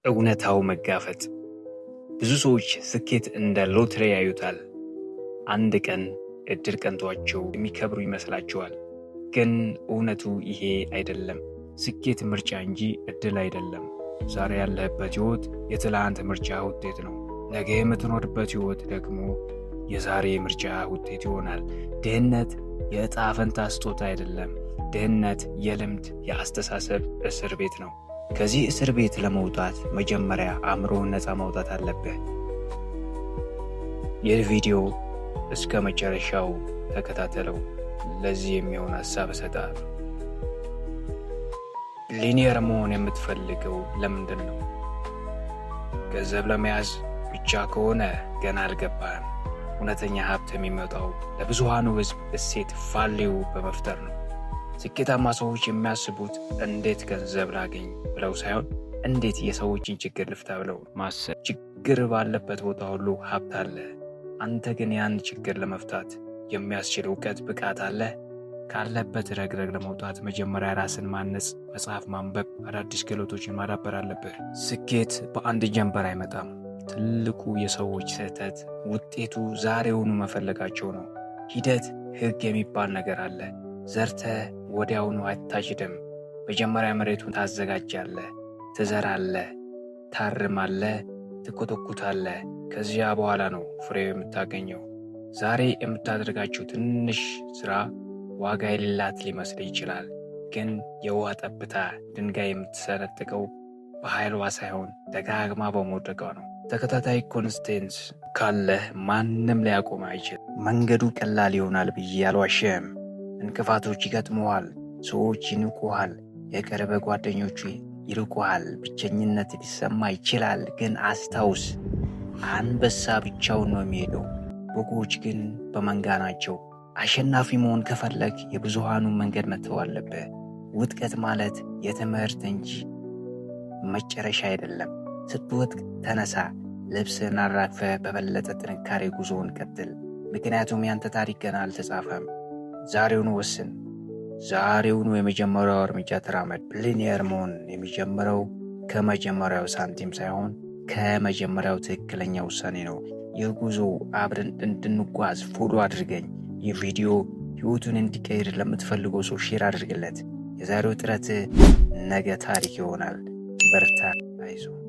እውነታው መጋፈጥ። ብዙ ሰዎች ስኬት እንደ ሎተሪ ያዩታል። አንድ ቀን እድል ቀንቷቸው የሚከብሩ ይመስላቸዋል። ግን እውነቱ ይሄ አይደለም። ስኬት ምርጫ እንጂ እድል አይደለም። ዛሬ ያለህበት ህይወት የትላንት ምርጫ ውጤት ነው። ነገ የምትኖርበት ህይወት ደግሞ የዛሬ ምርጫ ውጤት ይሆናል። ድህነት የዕጣ ፈንታ ስጦታ አይደለም። ድህነት የልምድ የአስተሳሰብ እስር ቤት ነው። ከዚህ እስር ቤት ለመውጣት መጀመሪያ አእምሮህን ነፃ ማውጣት አለብህ። ይህ ቪዲዮ እስከ መጨረሻው ተከታተለው። ለዚህ የሚሆን ሀሳብ እሰጣለሁ። ቢሊየነር መሆን የምትፈልገው ለምንድን ነው? ገንዘብ ለመያዝ ብቻ ከሆነ ገና አልገባህም። እውነተኛ ሀብት የሚመጣው ለብዙሃኑ ህዝብ እሴት ቫልዩ በመፍጠር ነው። ስኬታማ ሰዎች የሚያስቡት እንዴት ገንዘብ ላገኝ ብለው ሳይሆን እንዴት የሰዎችን ችግር ልፍታ ብለው ማሰብ። ችግር ባለበት ቦታ ሁሉ ሀብት አለ። አንተ ግን ያን ችግር ለመፍታት የሚያስችል እውቀት፣ ብቃት አለ? ካለበት ረግረግ ለመውጣት መጀመሪያ ራስን ማነጽ፣ መጽሐፍ ማንበብ፣ አዳዲስ ክህሎቶችን ማዳበር አለብህ። ስኬት በአንድ ጀንበር አይመጣም። ትልቁ የሰዎች ስህተት ውጤቱ ዛሬውኑ መፈለጋቸው ነው። ሂደት ህግ የሚባል ነገር አለ። ዘርተህ ወዲያውኑ አታጭድም። መጀመሪያ መሬቱን ታዘጋጃለህ፣ ትዘራለህ፣ ታርማለህ፣ ትኮተኩታለህ። ከዚያ በኋላ ነው ፍሬው የምታገኘው። ዛሬ የምታደርጋቸው ትንሽ ስራ ዋጋ የሌላት ሊመስል ይችላል። ግን የውሃ ጠብታ ድንጋይ የምትሰነጥቀው በኃይሏ ሳይሆን ደጋግማ በመውደቋ ነው። ተከታታይ ኮንስቴንስ ካለህ ማንም ሊያቆም አይችልም። መንገዱ ቀላል ይሆናል ብዬ አልዋሸህም። እንቅፋቶች ይገጥመዋል። ሰዎች ይንቁሃል። የቅርብ ጓደኞቹ ይርቁሃል። ብቸኝነት ሊሰማ ይችላል። ግን አስታውስ፣ አንበሳ ብቻውን ነው የሚሄደው፣ በጎች ግን በመንጋ ናቸው። አሸናፊ መሆን ከፈለግ የብዙሃኑን መንገድ መተው አለብህ። ውድቀት ማለት የትምህርት እንጂ መጨረሻ አይደለም። ስትወድቅ ተነሳ፣ ልብስን አራግፈህ በበለጠ ጥንካሬ ጉዞውን ቀጥል። ምክንያቱም ያንተ ታሪክ ገና አልተጻፈም። ዛሬውኑ ወስን። ዛሬውኑ የመጀመሪያው እርምጃ ተራመድ። ቢሊየነር መሆን የሚጀምረው ከመጀመሪያው ሳንቲም ሳይሆን ከመጀመሪያው ትክክለኛ ውሳኔ ነው። ይህ ጉዞ አብረን እንድንጓዝ ፎሎ አድርገኝ። ይህ ቪዲዮ ህይወቱን እንዲቀይር ለምትፈልገው ሰው ሼር አድርግለት። የዛሬው ጥረት ነገ ታሪክ ይሆናል። በርታ፣ አይዞህ።